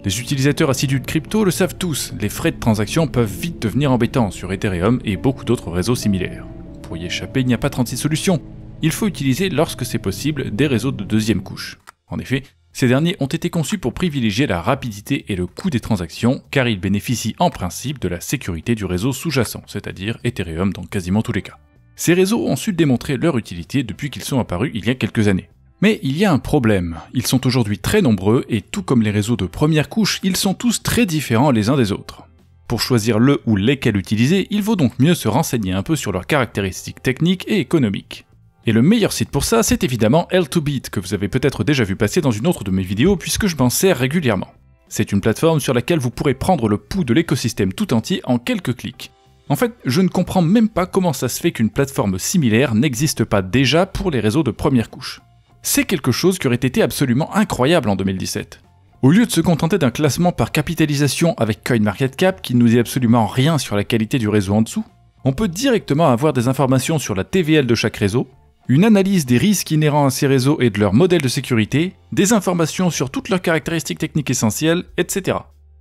Les utilisateurs assidus de crypto le savent tous, les frais de transaction peuvent vite devenir embêtants sur Ethereum et beaucoup d'autres réseaux similaires. Pour y échapper, il n'y a pas 36 solutions. Il faut utiliser, lorsque c'est possible, des réseaux de deuxième couche. En effet, ces derniers ont été conçus pour privilégier la rapidité et le coût des transactions, car ils bénéficient en principe de la sécurité du réseau sous-jacent, c'est-à-dire Ethereum dans quasiment tous les cas. Ces réseaux ont su démontrer leur utilité depuis qu'ils sont apparus il y a quelques années. Mais il y a un problème, ils sont aujourd'hui très nombreux et tout comme les réseaux de première couche, ils sont tous très différents les uns des autres. Pour choisir le ou lesquels utiliser, il vaut donc mieux se renseigner un peu sur leurs caractéristiques techniques et économiques. Et le meilleur site pour ça, c'est évidemment L2Bit, que vous avez peut-être déjà vu passer dans une autre de mes vidéos puisque je m'en sers régulièrement. C'est une plateforme sur laquelle vous pourrez prendre le pouls de l'écosystème tout entier en quelques clics. En fait, je ne comprends même pas comment ça se fait qu'une plateforme similaire n'existe pas déjà pour les réseaux de première couche. C'est quelque chose qui aurait été absolument incroyable en 2017. Au lieu de se contenter d'un classement par capitalisation avec CoinMarketCap qui nous dit absolument rien sur la qualité du réseau en dessous, on peut directement avoir des informations sur la TVL de chaque réseau, une analyse des risques inhérents à ces réseaux et de leur modèle de sécurité, des informations sur toutes leurs caractéristiques techniques essentielles, etc.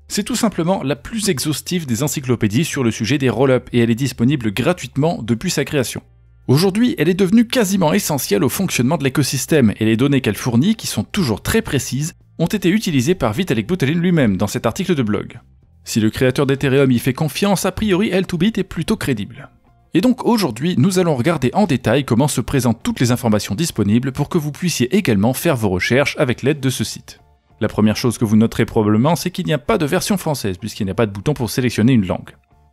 C'est tout simplement la plus exhaustive des encyclopédies sur le sujet des roll-ups et elle est disponible gratuitement depuis sa création. Aujourd'hui, elle est devenue quasiment essentielle au fonctionnement de l'écosystème et les données qu'elle fournit, qui sont toujours très précises, ont été utilisées par Vitalik Buterin lui-même dans cet article de blog. Si le créateur d'Ethereum y fait confiance, a priori L2Bit est plutôt crédible. Et donc aujourd'hui, nous allons regarder en détail comment se présentent toutes les informations disponibles pour que vous puissiez également faire vos recherches avec l'aide de ce site. La première chose que vous noterez probablement, c'est qu'il n'y a pas de version française, puisqu'il n'y a pas de bouton pour sélectionner une langue.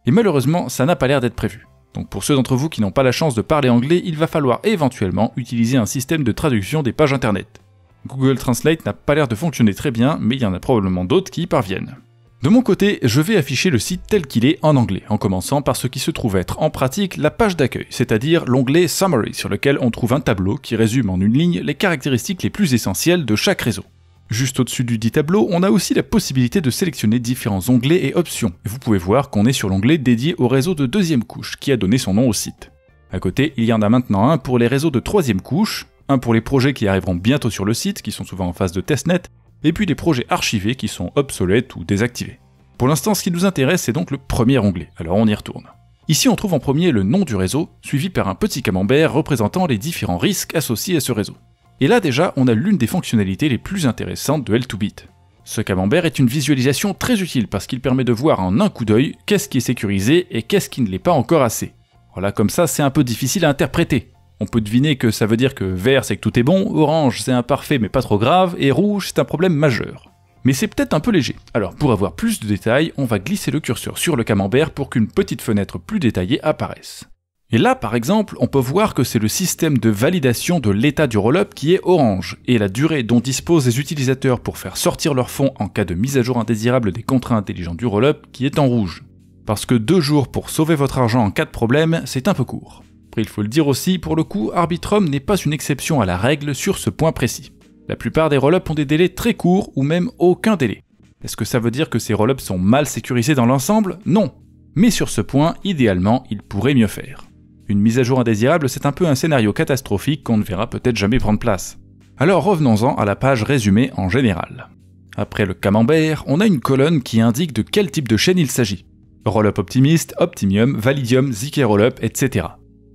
Et malheureusement, ça n'a pas l'air d'être prévu. Donc pour ceux d'entre vous qui n'ont pas la chance de parler anglais, il va falloir éventuellement utiliser un système de traduction des pages internet. Google Translate n'a pas l'air de fonctionner très bien, mais il y en a probablement d'autres qui y parviennent. De mon côté, je vais afficher le site tel qu'il est en anglais, en commençant par ce qui se trouve être en pratique la page d'accueil, c'est-à-dire l'onglet Summary, sur lequel on trouve un tableau qui résume en une ligne les caractéristiques les plus essentielles de chaque réseau. Juste au-dessus du dit tableau, on a aussi la possibilité de sélectionner différents onglets et options. Vous pouvez voir qu'on est sur l'onglet dédié au réseau de deuxième couche, qui a donné son nom au site. À côté, il y en a maintenant un pour les réseaux de troisième couche, un pour les projets qui arriveront bientôt sur le site, qui sont souvent en phase de testnet, et puis les projets archivés qui sont obsolètes ou désactivés. Pour l'instant, ce qui nous intéresse, c'est donc le premier onglet, alors on y retourne. Ici, on trouve en premier le nom du réseau, suivi par un petit camembert représentant les différents risques associés à ce réseau. Et là déjà, on a l'une des fonctionnalités les plus intéressantes de L2Bit. Ce camembert est une visualisation très utile parce qu'il permet de voir en un coup d'œil qu'est-ce qui est sécurisé et qu'est-ce qui ne l'est pas encore assez. Voilà, comme ça, c'est un peu difficile à interpréter. On peut deviner que ça veut dire que vert c'est que tout est bon, orange c'est imparfait mais pas trop grave, et rouge c'est un problème majeur. Mais c'est peut-être un peu léger. Alors pour avoir plus de détails, on va glisser le curseur sur le camembert pour qu'une petite fenêtre plus détaillée apparaisse. Et là par exemple, on peut voir que c'est le système de validation de l'état du rollup qui est orange, et la durée dont disposent les utilisateurs pour faire sortir leurs fonds en cas de mise à jour indésirable des contrats intelligents du rollup qui est en rouge. Parce que 2 jours pour sauver votre argent en cas de problème, c'est un peu court. Après, il faut le dire aussi, pour le coup, Arbitrum n'est pas une exception à la règle sur ce point précis. La plupart des rollups ont des délais très courts ou même aucun délai. Est-ce que ça veut dire que ces rollups sont mal sécurisés dans l'ensemble? Non. Mais sur ce point, idéalement, ils pourraient mieux faire. Une mise à jour indésirable, c'est un peu un scénario catastrophique qu'on ne verra peut-être jamais prendre place. Alors revenons-en à la page résumée en général. Après le camembert, on a une colonne qui indique de quel type de chaîne il s'agit. Rollup Optimist, Optimium, Validium, ZK Rollup, etc.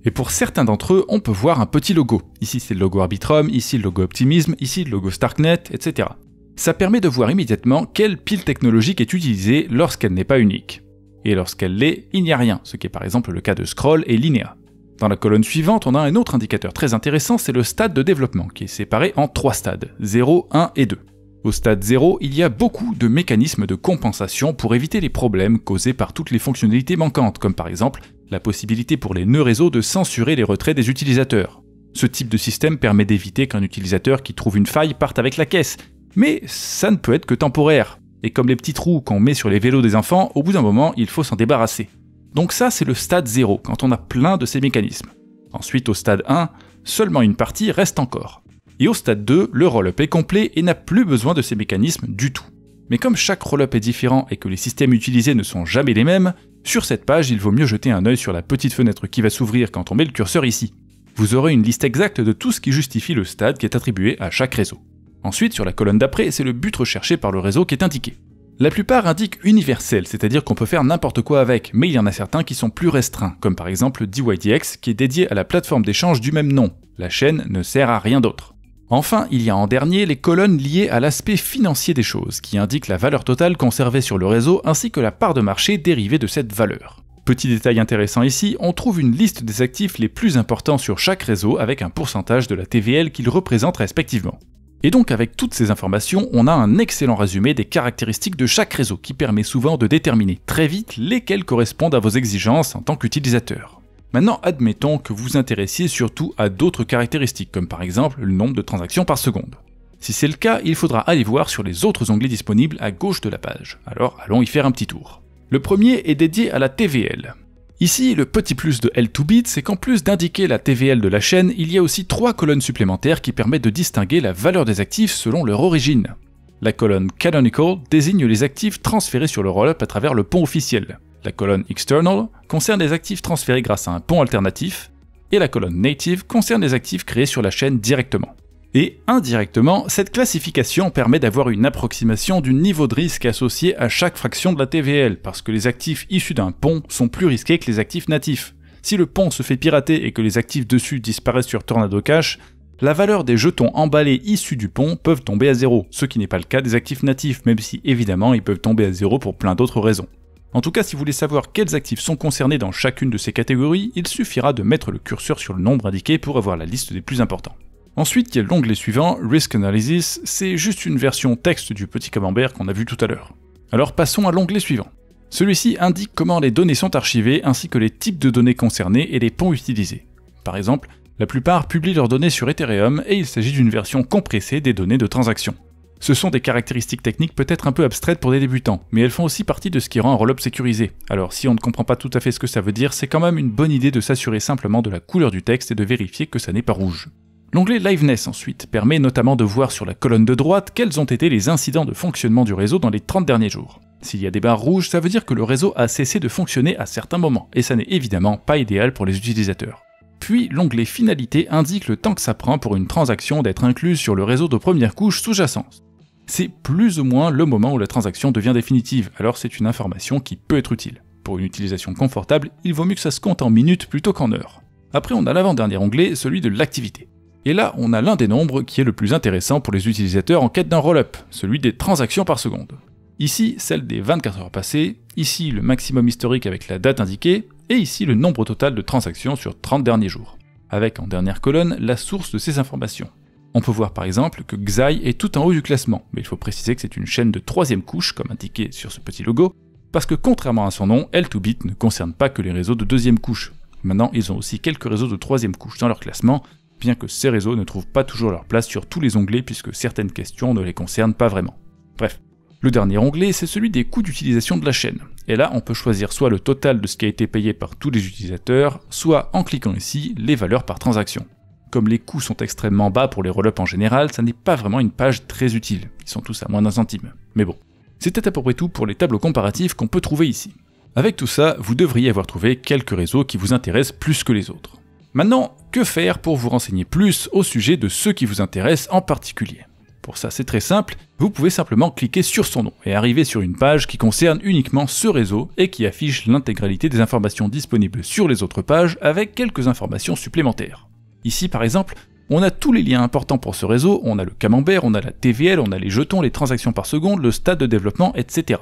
Et pour certains d'entre eux, on peut voir un petit logo. Ici c'est le logo Arbitrum, ici le logo Optimism, ici le logo Starknet, etc. Ça permet de voir immédiatement quelle pile technologique est utilisée lorsqu'elle n'est pas unique. Et lorsqu'elle l'est, il n'y a rien, ce qui est par exemple le cas de Scroll et Linea. Dans la colonne suivante, on a un autre indicateur très intéressant, c'est le stade de développement, qui est séparé en 3 stades, 0, 1 et 2. Au stade 0, il y a beaucoup de mécanismes de compensation pour éviter les problèmes causés par toutes les fonctionnalités manquantes, comme par exemple la possibilité pour les nœuds réseau de censurer les retraits des utilisateurs. Ce type de système permet d'éviter qu'un utilisateur qui trouve une faille parte avec la caisse, mais ça ne peut être que temporaire. Et comme les petits trous qu'on met sur les vélos des enfants, au bout d'un moment, il faut s'en débarrasser. Donc ça, c'est le stade 0, quand on a plein de ces mécanismes. Ensuite, au stade 1, seulement une partie reste encore. Et au stade 2, le rollup est complet et n'a plus besoin de ces mécanismes du tout. Mais comme chaque rollup est différent et que les systèmes utilisés ne sont jamais les mêmes, sur cette page, il vaut mieux jeter un œil sur la petite fenêtre qui va s'ouvrir quand on met le curseur ici. Vous aurez une liste exacte de tout ce qui justifie le stade qui est attribué à chaque réseau. Ensuite, sur la colonne d'après, c'est le but recherché par le réseau qui est indiqué. La plupart indiquent universel, c'est-à-dire qu'on peut faire n'importe quoi avec, mais il y en a certains qui sont plus restreints, comme par exemple DYDX qui est dédié à la plateforme d'échange du même nom. La chaîne ne sert à rien d'autre. Enfin, il y a en dernier les colonnes liées à l'aspect financier des choses, qui indiquent la valeur totale conservée sur le réseau ainsi que la part de marché dérivée de cette valeur. Petit détail intéressant ici, on trouve une liste des actifs les plus importants sur chaque réseau avec un pourcentage de la TVL qu'ils représentent respectivement. Et donc avec toutes ces informations, on a un excellent résumé des caractéristiques de chaque réseau qui permet souvent de déterminer très vite lesquelles correspondent à vos exigences en tant qu'utilisateur. Maintenant, admettons que vous vous intéressiez surtout à d'autres caractéristiques, comme par exemple le nombre de transactions par seconde. Si c'est le cas, il faudra aller voir sur les autres onglets disponibles à gauche de la page. Alors allons y faire un petit tour. Le premier est dédié à la TVL. Ici, le petit plus de L2Bit, c'est qu'en plus d'indiquer la TVL de la chaîne, il y a aussi 3 colonnes supplémentaires qui permettent de distinguer la valeur des actifs selon leur origine. La colonne Canonical désigne les actifs transférés sur le rollup à travers le pont officiel. La colonne External concerne les actifs transférés grâce à un pont alternatif, et la colonne Native concerne les actifs créés sur la chaîne directement. Et indirectement, cette classification permet d'avoir une approximation du niveau de risque associé à chaque fraction de la TVL, parce que les actifs issus d'un pont sont plus risqués que les actifs natifs. Si le pont se fait pirater et que les actifs dessus disparaissent sur Tornado Cash, la valeur des jetons emballés issus du pont peuvent tomber à 0, ce qui n'est pas le cas des actifs natifs, même si évidemment ils peuvent tomber à 0 pour plein d'autres raisons. En tout cas, si vous voulez savoir quels actifs sont concernés dans chacune de ces catégories, il suffira de mettre le curseur sur le nombre indiqué pour avoir la liste des plus importants. Ensuite, il y a l'onglet suivant, Risk Analysis, c'est juste une version texte du petit camembert qu'on a vu tout à l'heure. Alors passons à l'onglet suivant. Celui-ci indique comment les données sont archivées ainsi que les types de données concernées et les ponts utilisés. Par exemple, la plupart publient leurs données sur Ethereum et il s'agit d'une version compressée des données de transaction. Ce sont des caractéristiques techniques peut-être un peu abstraites pour des débutants, mais elles font aussi partie de ce qui rend un rollup sécurisé. Alors si on ne comprend pas tout à fait ce que ça veut dire, c'est quand même une bonne idée de s'assurer simplement de la couleur du texte et de vérifier que ça n'est pas rouge. L'onglet Liveness ensuite permet notamment de voir sur la colonne de droite quels ont été les incidents de fonctionnement du réseau dans les 30 derniers jours. S'il y a des barres rouges, ça veut dire que le réseau a cessé de fonctionner à certains moments, et ça n'est évidemment pas idéal pour les utilisateurs. Puis l'onglet Finalité indique le temps que ça prend pour une transaction d'être incluse sur le réseau de première couche sous-jacente. C'est plus ou moins le moment où la transaction devient définitive, alors c'est une information qui peut être utile. Pour une utilisation confortable, il vaut mieux que ça se compte en minutes plutôt qu'en heures. Après on a l'avant-dernier onglet, celui de l'activité. Et là, on a l'un des nombres qui est le plus intéressant pour les utilisateurs en quête d'un rollup, celui des transactions par seconde. Ici, celle des 24 heures passées, ici le maximum historique avec la date indiquée, et ici le nombre total de transactions sur 30 derniers jours, avec en dernière colonne la source de ces informations. On peut voir par exemple que Xai est tout en haut du classement, mais il faut préciser que c'est une chaîne de 3ème couche, comme indiqué sur ce petit logo, parce que contrairement à son nom, L2Bit ne concerne pas que les réseaux de 2ème couche. Maintenant, ils ont aussi quelques réseaux de 3ème couche dans leur classement, bien que ces réseaux ne trouvent pas toujours leur place sur tous les onglets puisque certaines questions ne les concernent pas vraiment. Bref. Le dernier onglet, c'est celui des coûts d'utilisation de la chaîne. Et là, on peut choisir soit le total de ce qui a été payé par tous les utilisateurs, soit en cliquant ici, les valeurs par transaction. Comme les coûts sont extrêmement bas pour les rollups en général, ça n'est pas vraiment une page très utile. Ils sont tous à moins d'un centime. Mais bon. C'était à peu près tout pour les tableaux comparatifs qu'on peut trouver ici. Avec tout ça, vous devriez avoir trouvé quelques réseaux qui vous intéressent plus que les autres. Maintenant, que faire pour vous renseigner plus au sujet de ceux qui vous intéressent en particulier? Pour ça, c'est très simple, vous pouvez simplement cliquer sur son nom et arriver sur une page qui concerne uniquement ce réseau et qui affiche l'intégralité des informations disponibles sur les autres pages avec quelques informations supplémentaires. Ici, par exemple, on a tous les liens importants pour ce réseau, on a le camembert, on a la TVL, on a les jetons, les transactions par seconde, le stade de développement, etc.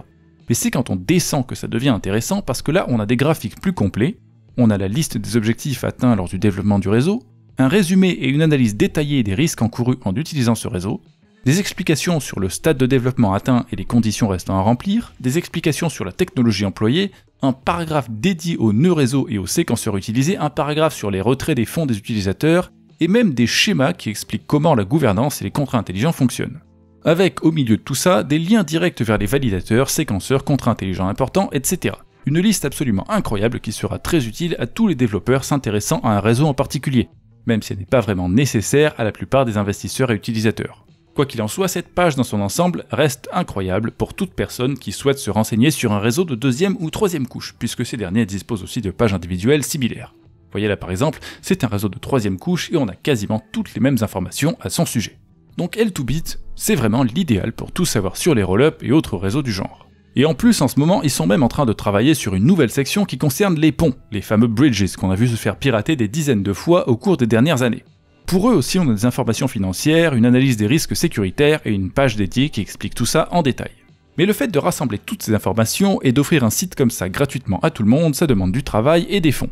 Mais c'est quand on descend que ça devient intéressant parce que là, on a des graphiques plus complets, on a la liste des objectifs atteints lors du développement du réseau, un résumé et une analyse détaillée des risques encourus en utilisant ce réseau, des explications sur le stade de développement atteint et les conditions restant à remplir, des explications sur la technologie employée, un paragraphe dédié aux nœuds réseau et aux séquenceurs utilisés, un paragraphe sur les retraits des fonds des utilisateurs, et même des schémas qui expliquent comment la gouvernance et les contrats intelligents fonctionnent. Avec, au milieu de tout ça, des liens directs vers les validateurs, séquenceurs, contrats intelligents importants, etc. Une liste absolument incroyable qui sera très utile à tous les développeurs s'intéressant à un réseau en particulier, même si elle n'est pas vraiment nécessaire à la plupart des investisseurs et utilisateurs. Quoi qu'il en soit, cette page dans son ensemble reste incroyable pour toute personne qui souhaite se renseigner sur un réseau de 2ème ou 3ème couche, puisque ces derniers disposent aussi de pages individuelles similaires. Vous voyez là par exemple, c'est un réseau de 3ème couche et on a quasiment toutes les mêmes informations à son sujet. Donc L2Bit, c'est vraiment l'idéal pour tout savoir sur les rollups et autres réseaux du genre. Et en plus, en ce moment, ils sont même en train de travailler sur une nouvelle section qui concerne les ponts, les fameux bridges qu'on a vu se faire pirater des dizaines de fois au cours des dernières années. Pour eux aussi, on a des informations financières, une analyse des risques sécuritaires et une page dédiée qui explique tout ça en détail. Mais le fait de rassembler toutes ces informations et d'offrir un site comme ça gratuitement à tout le monde, ça demande du travail et des fonds.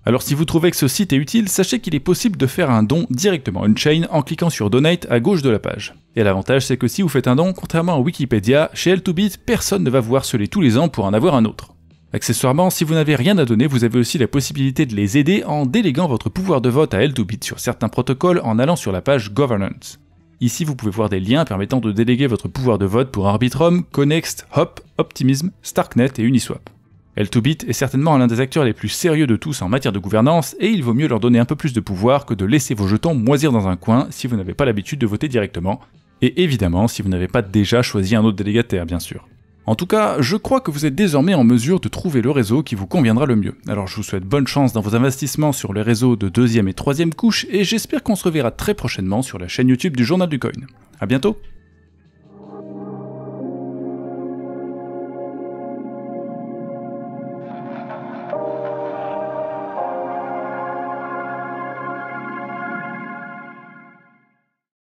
Alors si vous trouvez que ce site est utile, sachez qu'il est possible de faire un don directement on-chain en cliquant sur Donate à gauche de la page. Et l'avantage c'est que si vous faites un don, contrairement à Wikipédia, chez L2Bit, personne ne va vous harceler tous les ans pour en avoir un autre. Accessoirement, si vous n'avez rien à donner, vous avez aussi la possibilité de les aider en déléguant votre pouvoir de vote à L2Bit sur certains protocoles en allant sur la page Governance. Ici, vous pouvez voir des liens permettant de déléguer votre pouvoir de vote pour Arbitrum, Connext, Hop, Optimism, Starknet et Uniswap. L2Bit est certainement l'un des acteurs les plus sérieux de tous en matière de gouvernance et il vaut mieux leur donner un peu plus de pouvoir que de laisser vos jetons moisir dans un coin si vous n'avez pas l'habitude de voter directement, et évidemment si vous n'avez pas déjà choisi un autre délégataire bien sûr. En tout cas, je crois que vous êtes désormais en mesure de trouver le réseau qui vous conviendra le mieux. Alors je vous souhaite bonne chance dans vos investissements sur les réseaux de 2e et 3e couche et j'espère qu'on se reverra très prochainement sur la chaîne YouTube du Journal du Coin. A bientôt!